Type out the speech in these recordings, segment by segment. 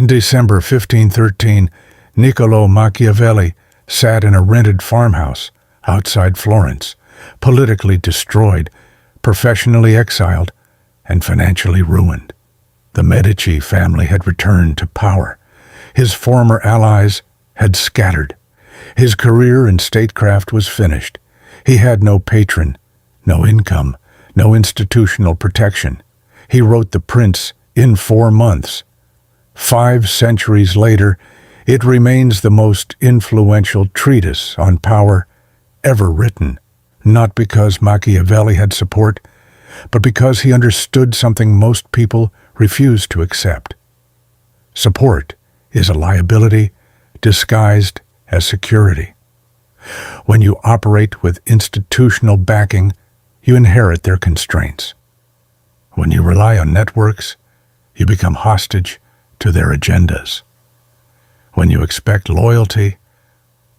December 1513, Niccolo Machiavelli sat in a rented farmhouse outside Florence, politically destroyed, professionally exiled, and financially ruined. The Medici family had returned to power. His former allies had scattered. His career in statecraft was finished. He had no patron, no income, no institutional protection. He wrote The Prince in 4 months. 5 centuries later, it remains the most influential treatise on power ever written, not because Machiavelli had support, but because he understood something most people refuse to accept. Support is a liability disguised as security. When you operate with institutional backing, you inherit their constraints. When you rely on networks, you become hostage to their agendas. When you expect loyalty,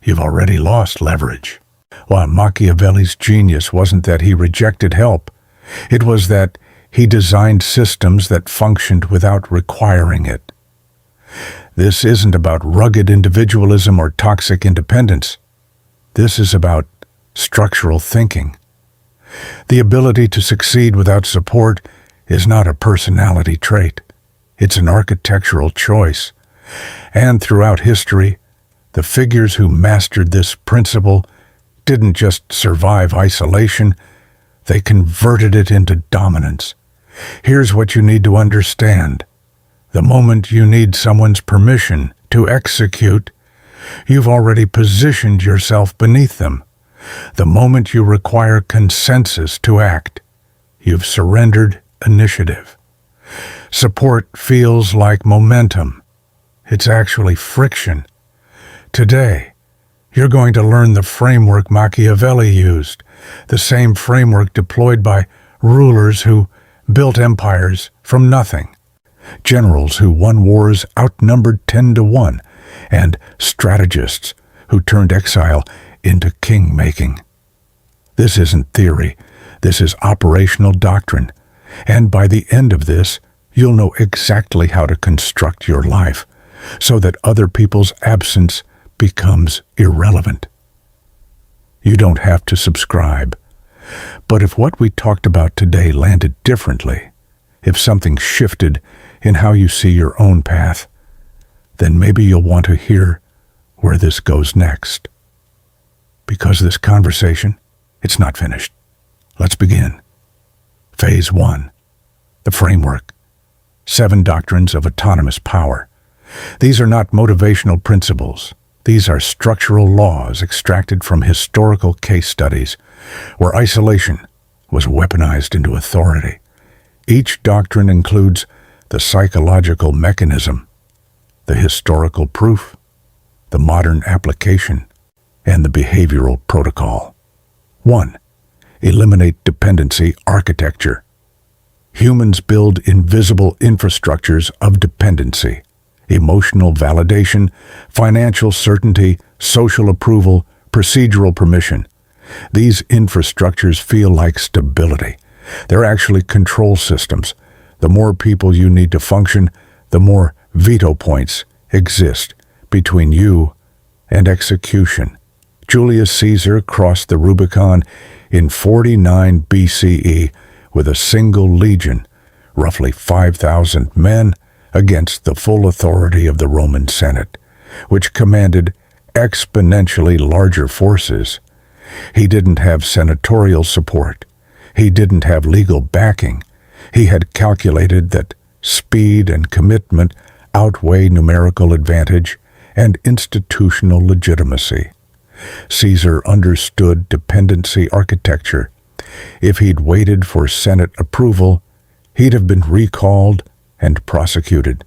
you've already lost leverage. While Machiavelli's genius wasn't that he rejected help, it was that he designed systems that functioned without requiring it. This isn't about rugged individualism or toxic independence. This is about structural thinking. The ability to succeed without support is not a personality trait. It's an architectural choice. And throughout history, the figures who mastered this principle didn't just survive isolation, they converted it into dominance. Here's what you need to understand. The moment you need someone's permission to execute, you've already positioned yourself beneath them. The moment you require consensus to act, you've surrendered initiative. Support feels like momentum. It's actually friction. Today, you're going to learn the framework Machiavelli used, the same framework deployed by rulers who built empires from nothing, generals who won wars outnumbered 10-1, and strategists who turned exile into king-making. This isn't theory. This is operational doctrine. And by the end of this, you'll know exactly how to construct your life so that other people's absence becomes irrelevant. You don't have to subscribe. But if what we talked about today landed differently, if something shifted in how you see your own path, then maybe you'll want to hear where this goes next. Because this conversation, it's not finished. Let's begin. Phase 1. The framework. 7 doctrines of autonomous power. These are not motivational principles. These are structural laws extracted from historical case studies where isolation was weaponized into authority. Each doctrine includes the psychological mechanism, the historical proof, the modern application, and the behavioral protocol. 1. Eliminate dependency architecture. Humans build invisible infrastructures of dependency. Emotional validation, financial certainty, social approval, procedural permission. These infrastructures feel like stability. They're actually control systems. The more people you need to function, the more veto points exist between you and execution. Julius Caesar crossed the Rubicon in 49 BCE with a single legion, roughly 5,000 men, against the full authority of the Roman Senate, which commanded exponentially larger forces. He didn't have senatorial support. He didn't have legal backing. He had calculated that speed and commitment outweigh numerical advantage and institutional legitimacy. Caesar understood dependency architecture. If he'd waited for Senate approval, he'd have been recalled and prosecuted.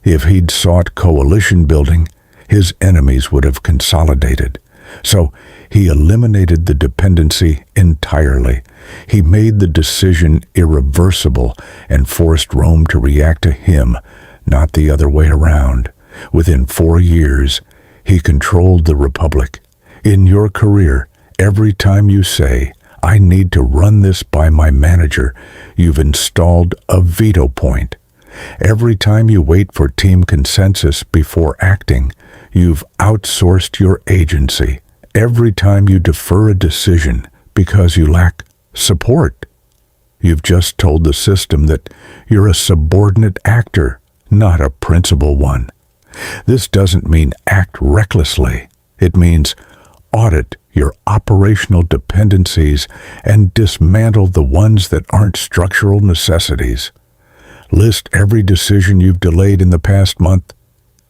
If he'd sought coalition building, his enemies would have consolidated. So he eliminated the dependency entirely. He made the decision irreversible and forced Rome to react to him, not the other way around. Within 4 years, he controlled the Republic. In your career, every time you say, "I need to run this by my manager," you've installed a veto point. Every time you wait for team consensus before acting, you've outsourced your agency. Every time you defer a decision because you lack support, you've just told the system that you're a subordinate actor, not a principal one. This doesn't mean act recklessly. It means audit your operational dependencies and dismantle the ones that aren't structural necessities. List every decision you've delayed in the past month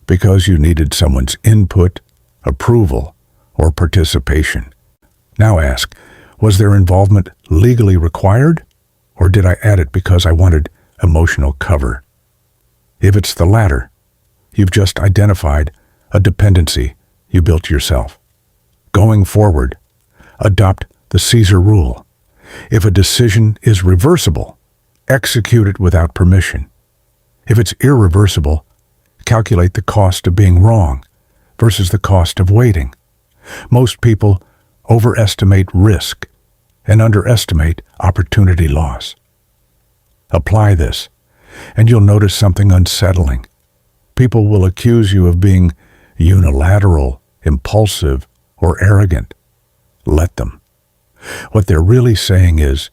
because you needed someone's input, approval, or participation. Now ask, was their involvement legally required, or did I add it because I wanted emotional cover? If it's the latter, you've just identified a dependency you built yourself. Going forward, adopt the Caesar rule. If a decision is reversible, execute it without permission. If it's irreversible, calculate the cost of being wrong versus the cost of waiting. Most people overestimate risk and underestimate opportunity loss. Apply this, and you'll notice something unsettling. People will accuse you of being unilateral, impulsive, or arrogant. Let them. What they're really saying is,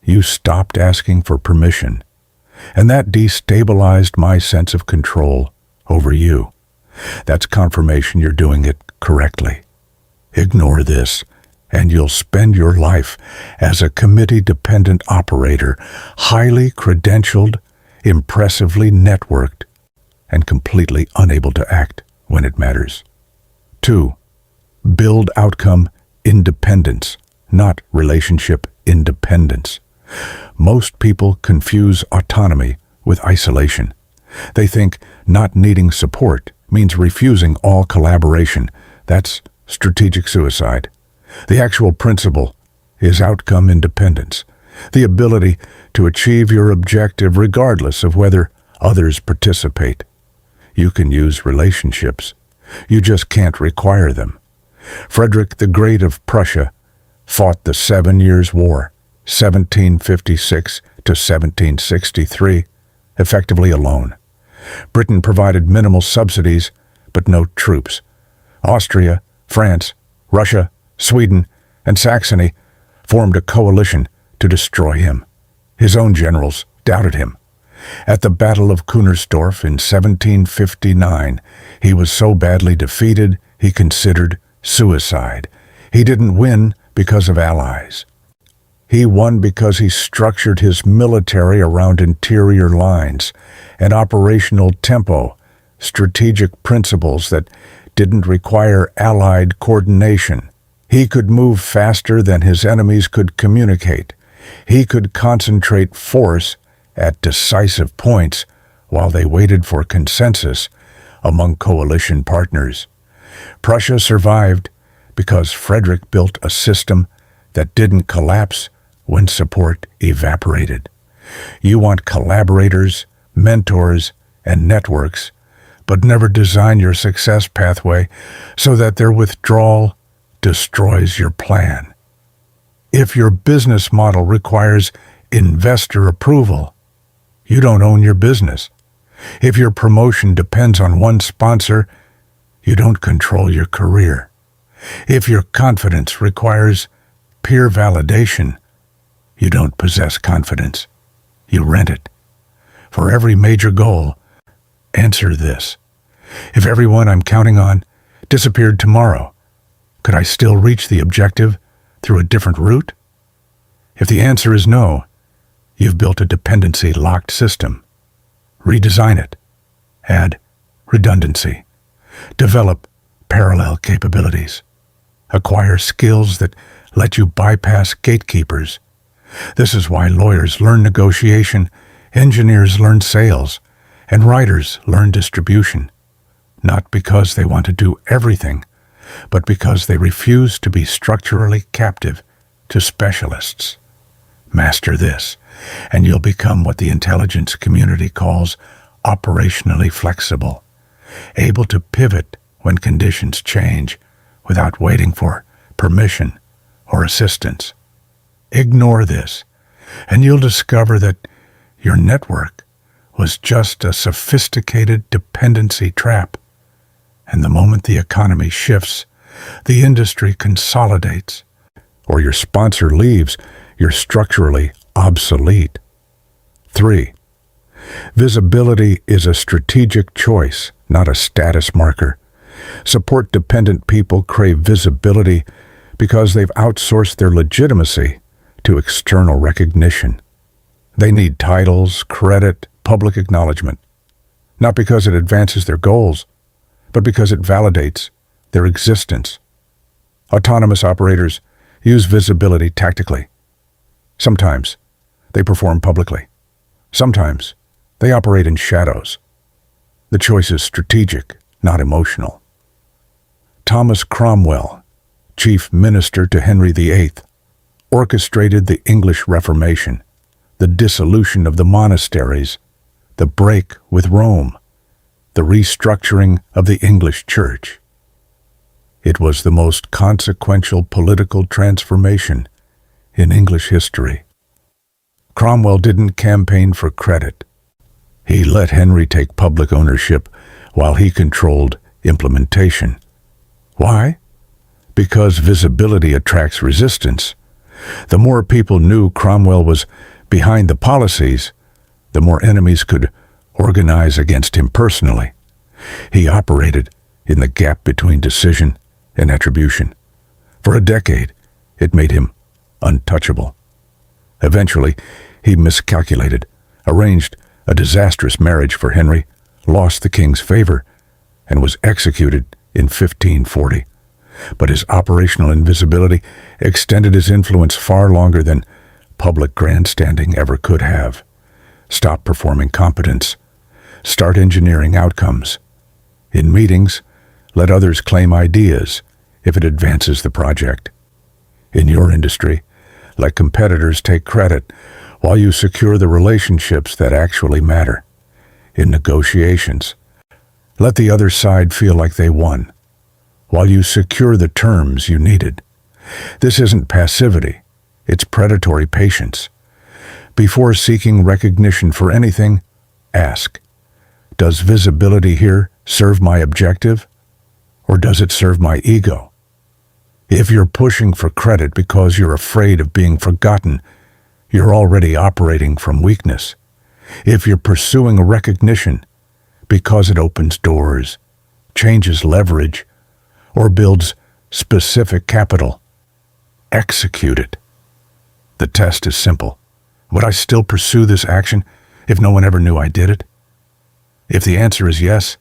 you stopped asking for permission, and that destabilized my sense of control over you. That's confirmation you're doing it correctly. Ignore this, and you'll spend your life as a committee-dependent operator, highly credentialed, impressively networked, and completely unable to act when it matters. 2. Build outcome independence, not relationship independence. Most people confuse autonomy with isolation. They think not needing support means refusing all collaboration. That's strategic suicide. The actual principle is outcome independence, the ability to achieve your objective regardless of whether others participate. You can use relationships. You just can't require them. Frederick the Great of Prussia fought the 7 Years' War, 1756 to 1763, effectively alone. Britain provided minimal subsidies, but no troops. Austria, France, Russia, Sweden, and Saxony formed a coalition to destroy him. His own generals doubted him. At the Battle of Kunersdorf in 1759, he was so badly defeated he considered suicide. He didn't win because of allies. He won because he structured his military around interior lines and operational tempo, strategic principles that didn't require allied coordination. He could move faster than his enemies could communicate. He could concentrate force at decisive points while they waited for consensus among coalition partners. Prussia survived because Frederick built a system that didn't collapse when support evaporated. You want collaborators, mentors, and networks, but never design your success pathway so that their withdrawal destroys your plan. If your business model requires investor approval, you don't own your business. If your promotion depends on one sponsor, you don't control your career. If your confidence requires peer validation, you don't possess confidence. You rent it. For every major goal, answer this. If everyone I'm counting on disappeared tomorrow, could I still reach the objective through a different route? If the answer is no, you've built a dependency-locked system. Redesign it. Add redundancy. Develop parallel capabilities. Acquire skills that let you bypass gatekeepers. This is why lawyers learn negotiation, engineers learn sales, and writers learn distribution. Not because they want to do everything, but because they refuse to be structurally captive to specialists. Master this, and you'll become what the intelligence community calls operationally flexible, able to pivot when conditions change without waiting for permission or assistance. Ignore this, and you'll discover that your network was just a sophisticated dependency trap. And the moment the economy shifts, the industry consolidates, or your sponsor leaves, you're structurally obsolete. 3. Visibility is a strategic choice, not a status marker. Support-dependent people crave visibility because they've outsourced their legitimacy to external recognition. They need titles, credit, public acknowledgement, not because it advances their goals, but because it validates their existence. Autonomous operators use visibility tactically. Sometimes they perform publicly. Sometimes they operate in shadows. The choice is strategic, not emotional. Thomas Cromwell, chief minister to Henry VIII, orchestrated the English Reformation, the dissolution of the monasteries, the break with Rome, the restructuring of the English Church. It was the most consequential political transformation in English history. Cromwell didn't campaign for credit. He let Henry take public ownership while he controlled implementation. Why? Because visibility attracts resistance. The more people knew Cromwell was behind the policies, the more enemies could organize against him personally. He operated in the gap between decision and attribution. For a decade, it made him untouchable. Eventually, he miscalculated, arranged a disastrous marriage for Henry, lost the king's favor, and was executed in 1540. But his operational invisibility extended his influence far longer than public grandstanding ever could have. Stop performing competence. Start engineering outcomes. In meetings, let others claim ideas if it advances the project. In your industry, let competitors take credit while you secure the relationships that actually matter. In negotiations, let the other side feel like they won, while you secure the terms you needed. This isn't passivity, it's predatory patience. Before seeking recognition for anything, ask, does visibility here serve my objective, or does it serve my ego? If you're pushing for credit because you're afraid of being forgotten, you're already operating from weakness. If you're pursuing recognition because it opens doors, changes leverage, or builds specific capital, execute it. The test is simple. Would I still pursue this action if no one ever knew I did it? If the answer is yes,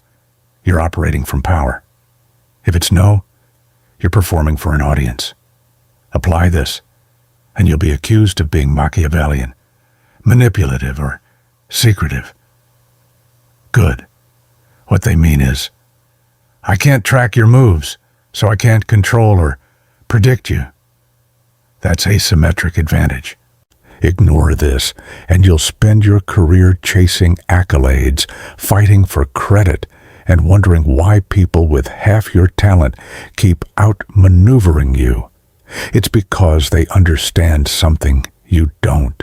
you're operating from power. If it's no, you're performing for an audience. Apply this, and you'll be accused of being Machiavellian, manipulative, or secretive. Good. What they mean is, I can't track your moves, so I can't control or predict you. That's asymmetric advantage. Ignore this, and you'll spend your career chasing accolades, fighting for credit, and wondering why people with half your talent keep outmaneuvering you. It's because they understand something you don't.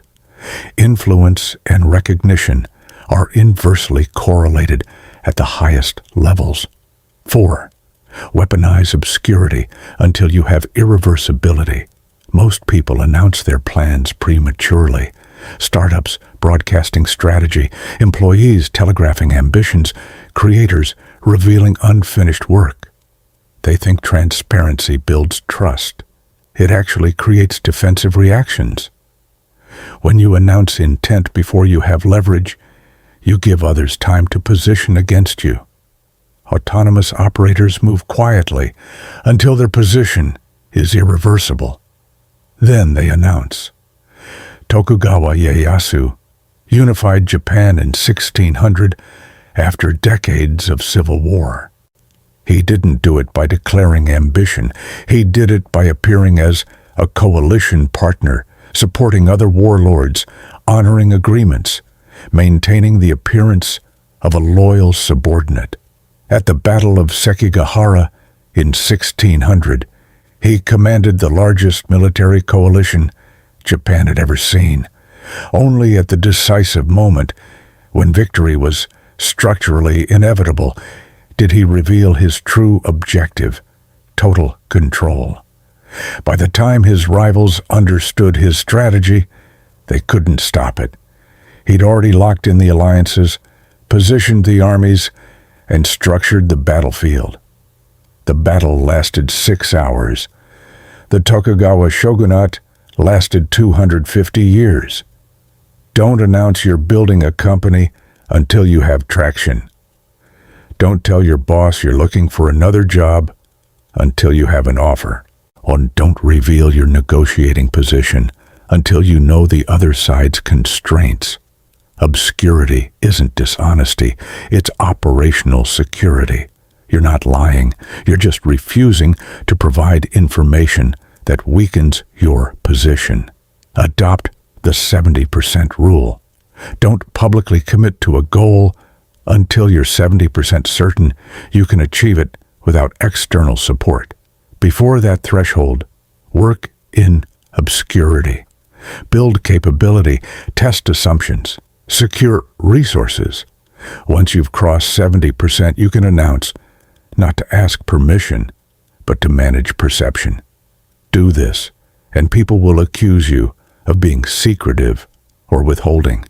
Influence and recognition are inversely correlated at the highest levels. 4. Weaponize obscurity until you have irreversibility. Most people announce their plans prematurely. Startups broadcasting strategy, employees telegraphing ambitions, creators revealing unfinished work. They think transparency builds trust. It actually creates defensive reactions. When you announce intent before you have leverage, you give others time to position against you. Autonomous operators move quietly until their position is irreversible. Then they announce. Tokugawa Ieyasu unified Japan in 1600 after decades of civil war. He didn't do it by declaring ambition. He did it by appearing as a coalition partner, supporting other warlords, honoring agreements, maintaining the appearance of a loyal subordinate. At the Battle of Sekigahara in 1600, he commanded the largest military coalition Japan had ever seen. Only at the decisive moment, When victory was structurally inevitable, did he reveal his true objective, total control? By the time his rivals understood his strategy, they couldn't stop it. He'd already locked in the alliances, positioned the armies, and structured the battlefield. The battle lasted 6 hours. The Tokugawa shogunate lasted 250 years. Don't announce you're building a company until you have traction. Don't tell your boss you're looking for another job until you have an offer. And don't reveal your negotiating position until you know the other side's constraints. Obscurity isn't dishonesty, it's operational security. You're not lying, you're just refusing to provide information that weakens your position. Adopt the 70% rule. Don't publicly commit to a goal until you're 70% certain you can achieve it without external support. Before that threshold, work in obscurity. Build capability, test assumptions, secure resources. Once you've crossed 70%, you can announce, not to ask permission, but to manage perception. Do this, and people will accuse you of being secretive or withholding.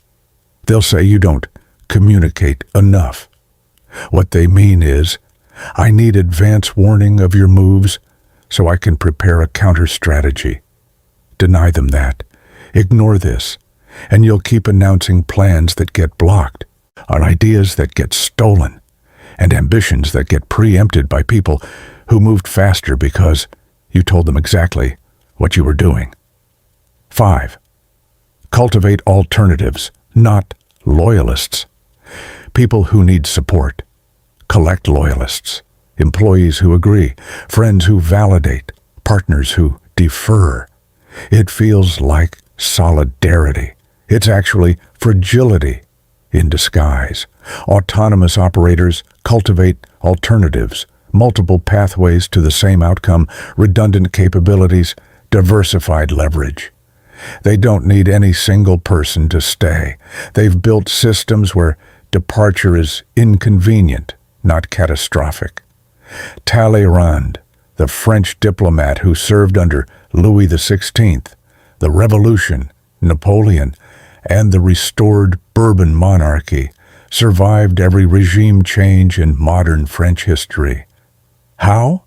They'll say you don't communicate enough. What they mean is, I need advance warning of your moves so I can prepare a counter-strategy. Deny them that. Ignore this, and you'll keep announcing plans that get blocked, on ideas that get stolen, and ambitions that get preempted by people who moved faster because you told them exactly what you were doing. 5. Cultivate alternatives, not loyalists. People who need support. Collect loyalists. Employees who agree. Friends who validate. Partners who defer. It feels like solidarity. It's actually fragility in disguise. Autonomous operators cultivate alternatives, multiple pathways to the same outcome, redundant capabilities, diversified leverage. They don't need any single person to stay. They've built systems where departure is inconvenient, not catastrophic. Talleyrand, the French diplomat who served under Louis XVI, the Revolution, Napoleon, and the restored Bourbon monarchy, survived every regime change in modern French history. How?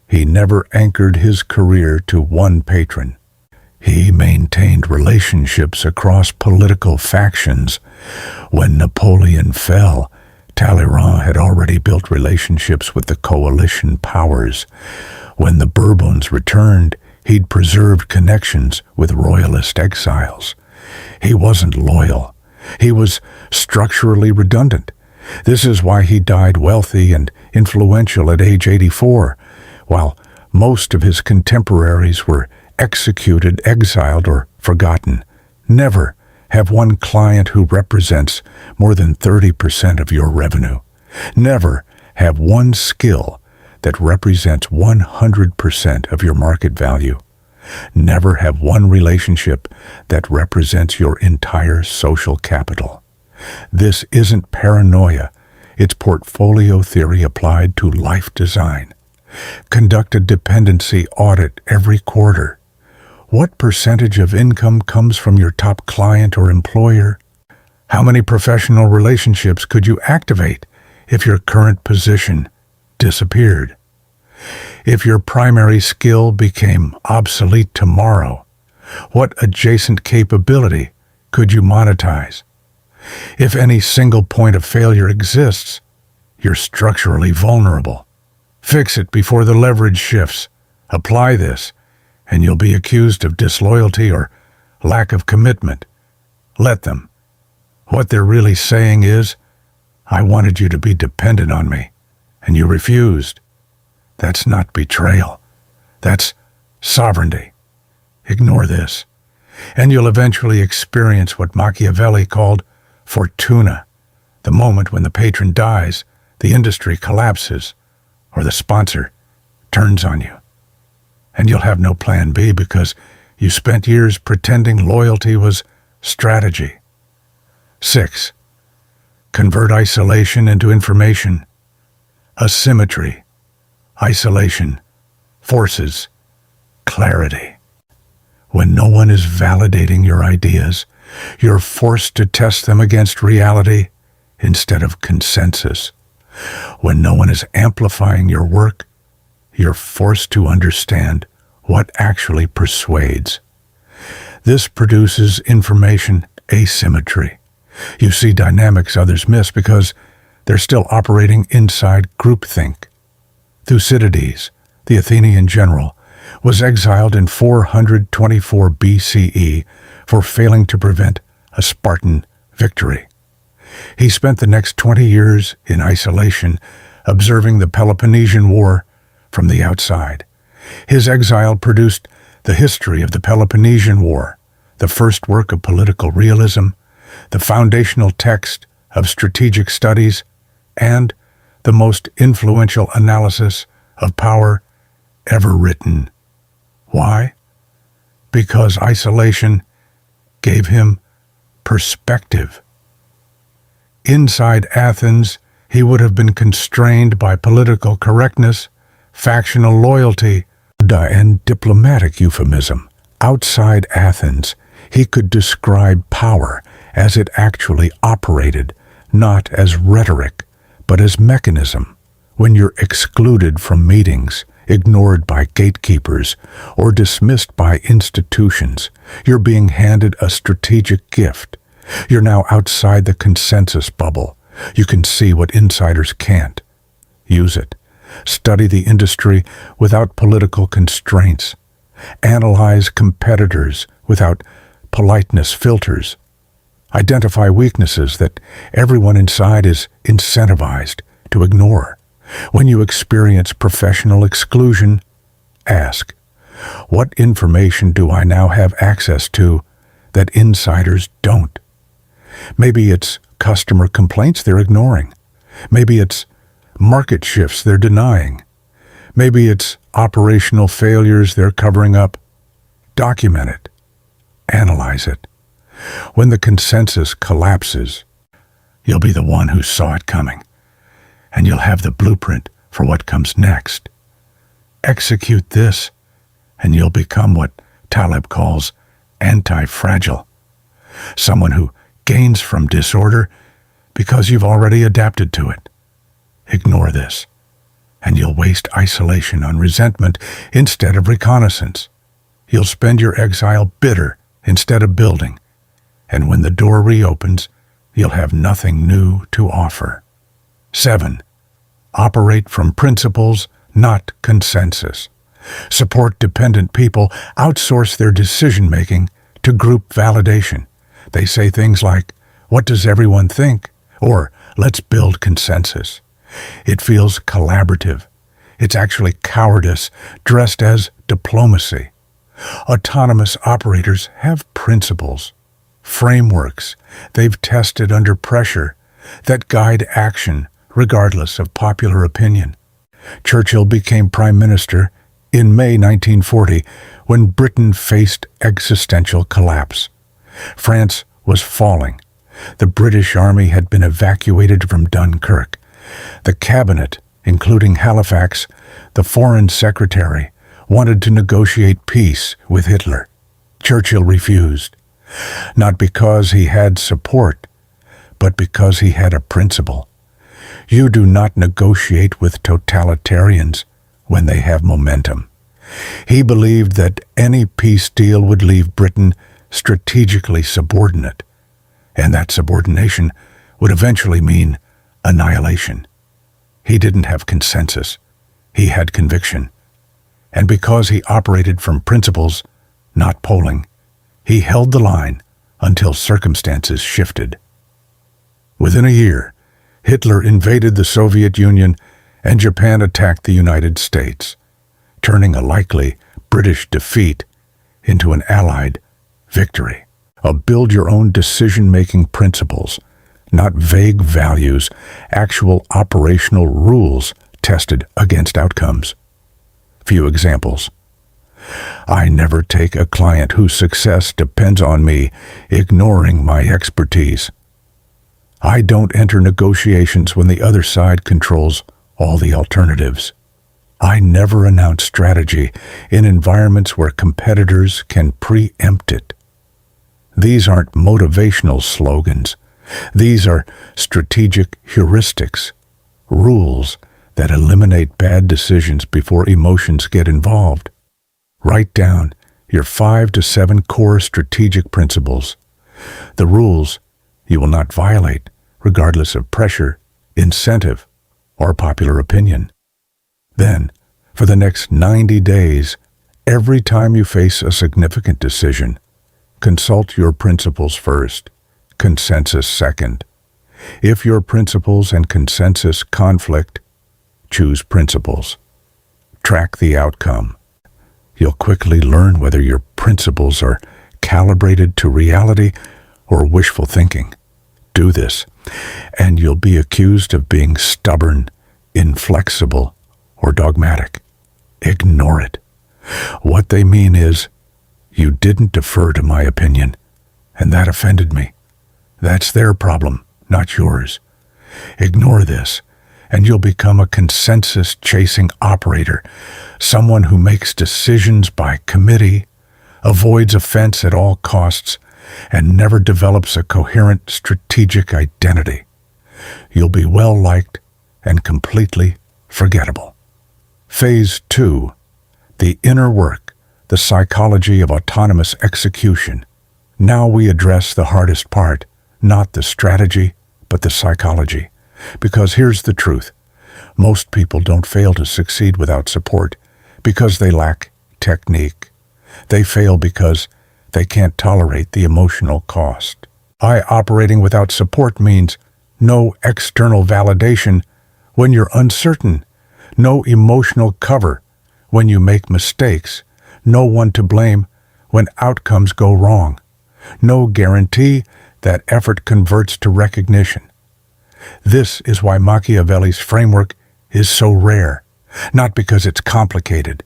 He never anchored his career to one patron. He maintained relationships across political factions. When Napoleon fell, Talleyrand had already built relationships with the coalition powers. When the Bourbons returned, he'd preserved connections with royalist exiles. He wasn't loyal. He was structurally redundant. This is why he died wealthy and influential at age 84, while most of his contemporaries were executed, exiled, or forgotten. Never have one client who represents more than 30% of your revenue. Never have one skill that represents 100% of your market value. Never have one relationship that represents your entire social capital. This isn't paranoia. It's portfolio theory applied to life design. Conduct a dependency audit every quarter. What percentage of income comes from your top client or employer? How many professional relationships could you activate if your current position disappeared? If your primary skill became obsolete tomorrow, what adjacent capability could you monetize? If any single point of failure exists, you're structurally vulnerable. Fix it before the leverage shifts. Apply this, and you'll be accused of disloyalty or lack of commitment. Let them. What they're really saying is, I wanted you to be dependent on me, and you refused. That's not betrayal. That's sovereignty. Ignore this, and you'll eventually experience what Machiavelli called fortuna, the moment when the patron dies, the industry collapses, or the sponsor turns on you. And you'll have no plan B because you spent years pretending loyalty was strategy. 6. Convert isolation into information. Asymmetry. Isolation forces clarity. When no one is validating your ideas, you're forced to test them against reality instead of consensus. When no one is amplifying your work, you're forced to understand what actually persuades. This produces information asymmetry. You see dynamics others miss because they're still operating inside groupthink. Thucydides, the Athenian general, was exiled in 424 BCE for failing to prevent a Spartan victory. He spent the next 20 years in isolation, observing the Peloponnesian War from the outside. His exile produced the history of the Peloponnesian War, the first work of political realism, the foundational text of strategic studies, and the most influential analysis of power ever written. Why? Because isolation gave him perspective. Inside Athens, he would have been constrained by political correctness, factional loyalty, and diplomatic euphemism. Outside Athens, he could describe power as it actually operated, not as rhetoric, but as mechanism. When you're excluded from meetings, ignored by gatekeepers, or dismissed by institutions, you're being handed a strategic gift. You're now outside the consensus bubble. You can see what insiders can't. Use it. Study the industry without political constraints. Analyze competitors without politeness filters. Identify weaknesses that everyone inside is incentivized to ignore. When you experience professional exclusion, ask, what information do I now have access to that insiders don't? Maybe it's customer complaints they're ignoring. Maybe it's market shifts they're denying. Maybe it's operational failures they're covering up. Document it. Analyze it. When the consensus collapses, you'll be the one who saw it coming, and you'll have the blueprint for what comes next. Execute this, and you'll become what Taleb calls anti-fragile, someone who gains from disorder because you've already adapted to it. Ignore this, and you'll waste isolation on resentment instead of reconnaissance. You'll spend your exile bitter instead of building, and when the door reopens, you'll have nothing new to offer. 7. Operate from principles, not consensus. Support dependent people outsource their decision-making to group validation. They say things like, "What does everyone think?" or "Let's build consensus." It feels collaborative. It's actually cowardice dressed as diplomacy. Autonomous operators have principles, frameworks they've tested under pressure that guide action regardless of popular opinion. Churchill became Prime Minister in May 1940 when Britain faced existential collapse. France was falling. The British Army had been evacuated from Dunkirk. The cabinet, including Halifax, the Foreign Secretary, wanted to negotiate peace with Hitler. Churchill refused, not because he had support, but because he had a principle. You do not negotiate with totalitarians when they have momentum. He believed that any peace deal would leave Britain strategically subordinate, and that subordination would eventually mean annihilation. He didn't have consensus. He had conviction. And because he operated from principles, not polling, he held the line until circumstances shifted. Within a year, Hitler invaded the Soviet Union and Japan attacked the United States, turning a likely British defeat into an Allied victory. Build your own decision-making principles, not vague values, actual operational rules tested against outcomes. Few examples. I never take a client whose success depends on me ignoring my expertise. I don't enter negotiations when the other side controls all the alternatives. I never announce strategy in environments where competitors can preempt it. These aren't motivational slogans. These are strategic heuristics, rules that eliminate bad decisions before emotions get involved. Write down your 5 to 7 core strategic principles. The rules you will not violate, regardless of pressure, incentive, or popular opinion. Then, for the next 90 days, every time you face a significant decision, consult your principles first, consensus second. If your principles and consensus conflict, choose principles. Track the outcome. You'll quickly learn whether your principles are calibrated to reality or wishful thinking. Do this, and you'll be accused of being stubborn, inflexible, or dogmatic. Ignore it. What they mean is, you didn't defer to my opinion, and that offended me. That's their problem, not yours. Ignore this, and you'll become a consensus-chasing operator, someone who makes decisions by committee, avoids offense at all costs, and never develops a coherent strategic identity. You'll be well-liked and completely forgettable. Phase 2, the inner work, the psychology of autonomous execution. Now we address the hardest part, not the strategy, but the psychology. Because here's the truth. Most people don't fail to succeed without support because they lack technique. They fail because they can't tolerate the emotional cost. Operating without support means no external validation when you're uncertain, no emotional cover when you make mistakes, no one to blame when outcomes go wrong, no guarantee that effort converts to recognition. This is why Machiavelli's framework is so rare, not because it's complicated,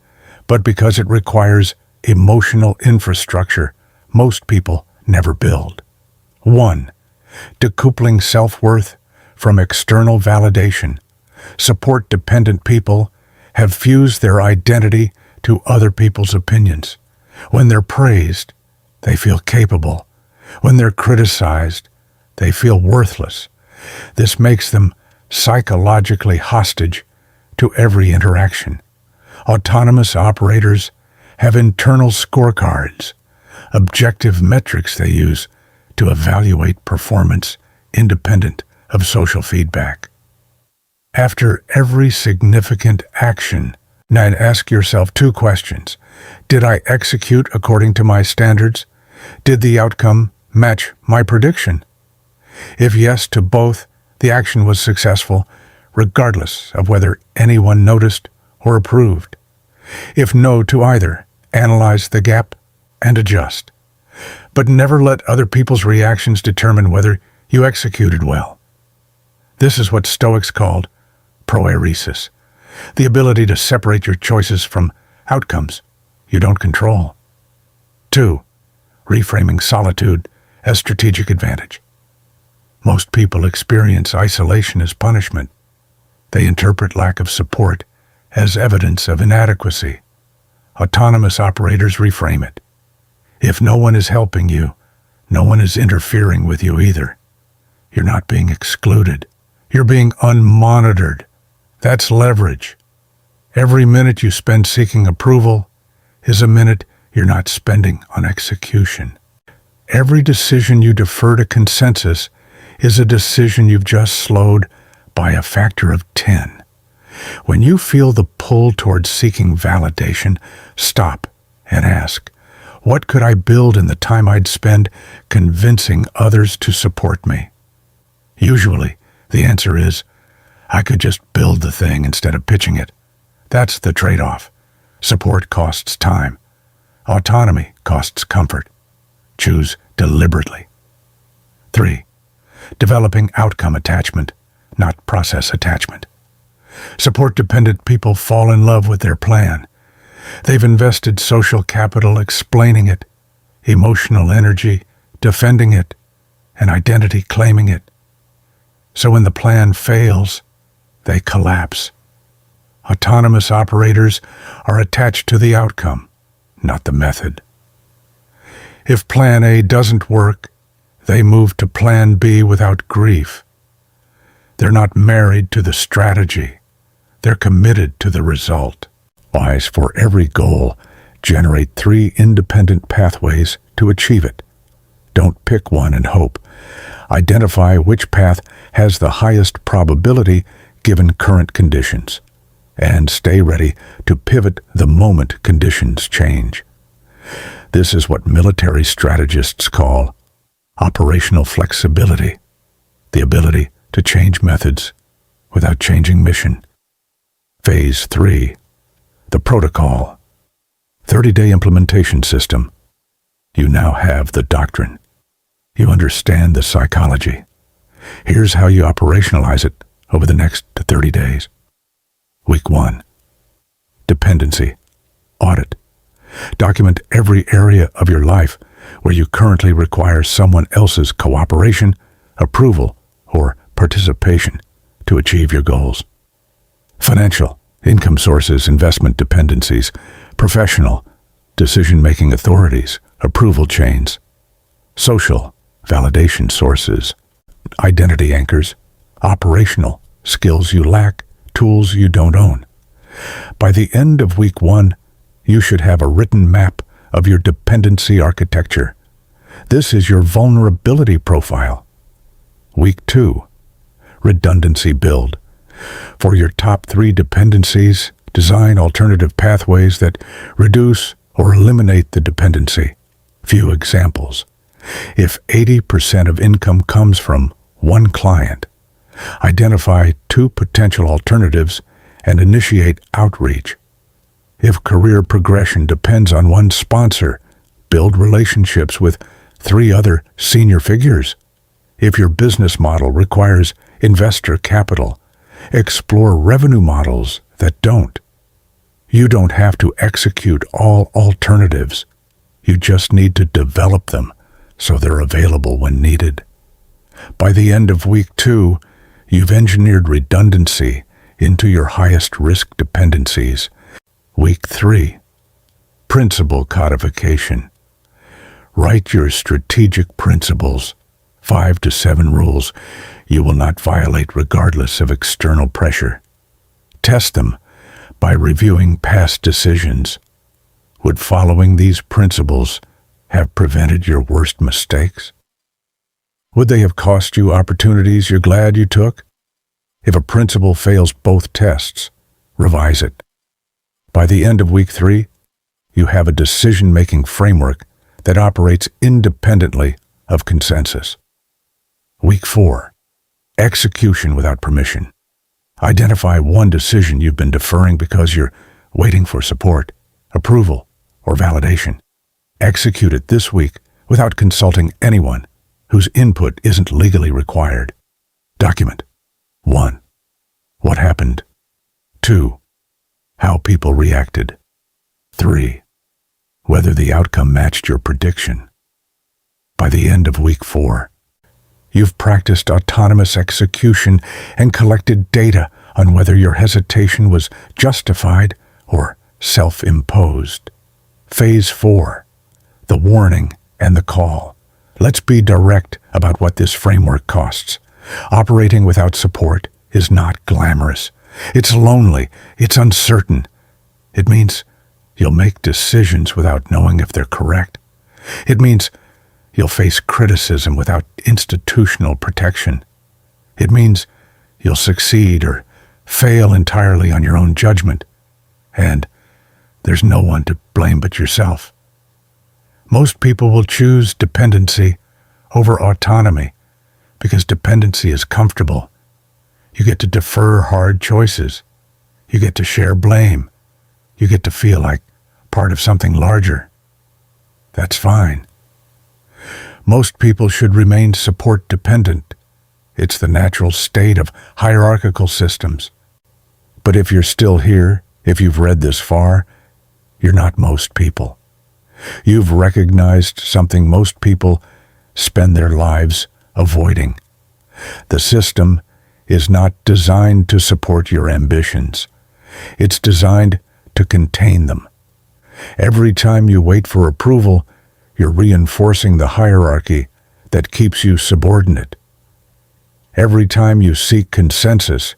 but because it requires emotional infrastructure most people never build. 1. Decoupling self-worth from external validation. Support-dependent people have fused their identity to other people's opinions. When they're praised, they feel capable. When they're criticized, they feel worthless. This makes them psychologically hostage to every interaction. Autonomous operators have internal scorecards, objective metrics they use to evaluate performance independent of social feedback. After every significant action, now ask yourself 2 questions. Did I execute according to my standards? Did the outcome match my prediction? If yes to both, the action was successful, regardless of whether anyone noticed or approved. If no to either, analyze the gap and adjust. But never let other people's reactions determine whether you executed well. This is what Stoics called proairesis, the ability to separate your choices from outcomes you don't control. 2. Reframing solitude as strategic advantage. Most people experience isolation as punishment. They interpret lack of support as evidence of inadequacy. Autonomous operators reframe it. If no one is helping you, no one is interfering with you either. You're not being excluded. You're being unmonitored. That's leverage. Every minute you spend seeking approval is a minute you're not spending on execution. Every decision you defer to consensus is a decision you've just slowed by a factor of 10. When you feel the pull towards seeking validation, stop and ask, what could I build in the time I'd spend convincing others to support me? Usually, the answer is, I could just build the thing instead of pitching it. That's the trade-off. Support costs time. Autonomy costs comfort. Choose deliberately. 3. Developing outcome attachment, not process attachment. Support-dependent people fall in love with their plan. They've invested social capital explaining it, emotional energy defending it, and identity claiming it. So when the plan fails, they collapse. Autonomous operators are attached to the outcome, not the method. If Plan A doesn't work, they move to Plan B without grief. They're not married to the strategy. They're committed to the result. Wise, for every goal, generate 3 independent pathways to achieve it. Don't pick one and hope. Identify which path has the highest probability given current conditions, and stay ready to pivot the moment conditions change. This is what military strategists call operational flexibility, the ability to change methods without changing mission. Phase 3, the protocol, 30-day implementation system. You now have the doctrine. You understand the psychology. Here's how you operationalize it over the next 30 days. Week 1, dependency, audit. Document every area of your life where you currently require someone else's cooperation, approval, or participation to achieve your goals. Financial, income sources, investment dependencies, professional, decision-making authorities, approval chains. Social, validation sources, identity anchors, operational, skills you lack, tools you don't own. By the end of week 1, you should have a written map of your dependency architecture. This is your vulnerability profile. Week 2, redundancy build. For your top 3 dependencies, design alternative pathways that reduce or eliminate the dependency. Few examples. If 80% of income comes from one client, identify 2 potential alternatives and initiate outreach. If career progression depends on one sponsor, build relationships with 3 other senior figures. If your business model requires investor capital, explore revenue models that don't. You don't have to execute all alternatives. You just need to develop them so they're available when needed. By the end of week 2, you've engineered redundancy into your highest risk dependencies. Week 3, principle codification. Write your strategic principles, 5 to 7 rules you will not violate regardless of external pressure. Test them by reviewing past decisions. Would following these principles have prevented your worst mistakes? Would they have cost you opportunities you're glad you took? If a principle fails both tests, revise it. By the end of week 3, you have a decision-making framework that operates independently of consensus. Week 4, execution without permission. Identify one decision you've been deferring because you're waiting for support, approval, or validation. Execute it this week without consulting anyone whose input isn't legally required. Document. 1. What happened? 2. How people reacted. 3. Whether the outcome matched your prediction. By the end of week 4, you've practiced autonomous execution and collected data on whether your hesitation was justified or self-imposed. Phase 4, the warning and the call. Let's be direct about what this framework costs. Operating without support is not glamorous. It's lonely. It's uncertain. It means you'll make decisions without knowing if they're correct. It means you'll face criticism without institutional protection. It means you'll succeed or fail entirely on your own judgment. And there's no one to blame but yourself. Most people will choose dependency over autonomy because dependency is comfortable. You get to defer hard choices. You get to share blame. You get to feel like part of something larger. That's fine. Most people should remain support-dependent. It's the natural state of hierarchical systems. But if you're still here, if you've read this far, you're not most people. You've recognized something most people spend their lives avoiding. The system is not designed to support your ambitions. It's designed to contain them. Every time you wait for approval, you're reinforcing the hierarchy that keeps you subordinate. Every time you seek consensus,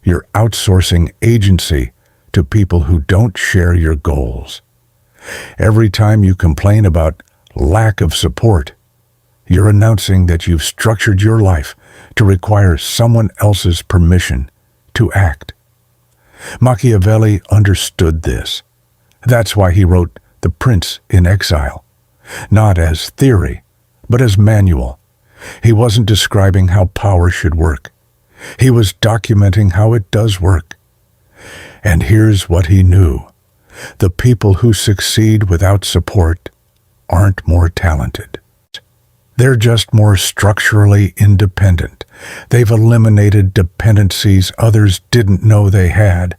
you're outsourcing agency to people who don't share your goals. Every time you complain about lack of support, you're announcing that you've structured your life to require someone else's permission to act. Machiavelli understood this. That's why he wrote The Prince in Exile, not as theory, but as manual. He wasn't describing how power should work. He was documenting how it does work. And here's what he knew. The people who succeed without support aren't more talented. They're just more structurally independent. They've eliminated dependencies others didn't know they had.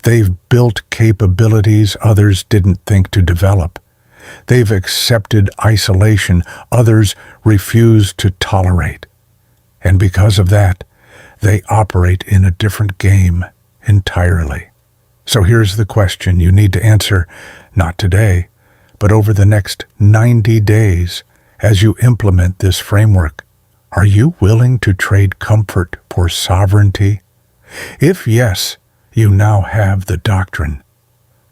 They've built capabilities others didn't think to develop. They've accepted isolation others refused to tolerate. And because of that, they operate in a different game entirely. So here's the question you need to answer, not today, but over the next 90 days as you implement this framework. Are you willing to trade comfort for sovereignty? If yes, you now have the doctrine.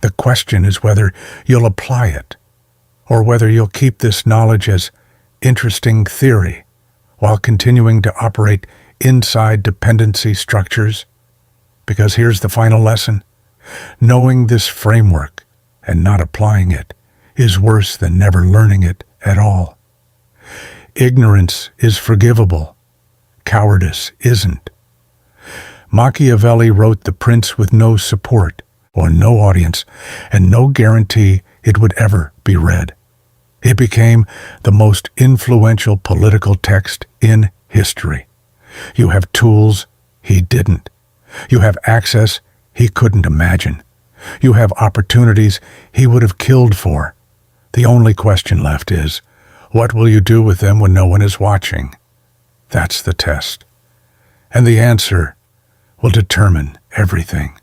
The question is whether you'll apply it, or whether you'll keep this knowledge as interesting theory while continuing to operate inside dependency structures. Because here's the final lesson. Knowing this framework and not applying it is worse than never learning it at all. Ignorance is forgivable. Cowardice isn't. Machiavelli wrote The Prince with no support or no audience and no guarantee it would ever be read. It became the most influential political text in history. You have tools he didn't. You have access he couldn't imagine. You have opportunities he would have killed for. The only question left is, what will you do with them when no one is watching? That's the test. And the answer will determine everything.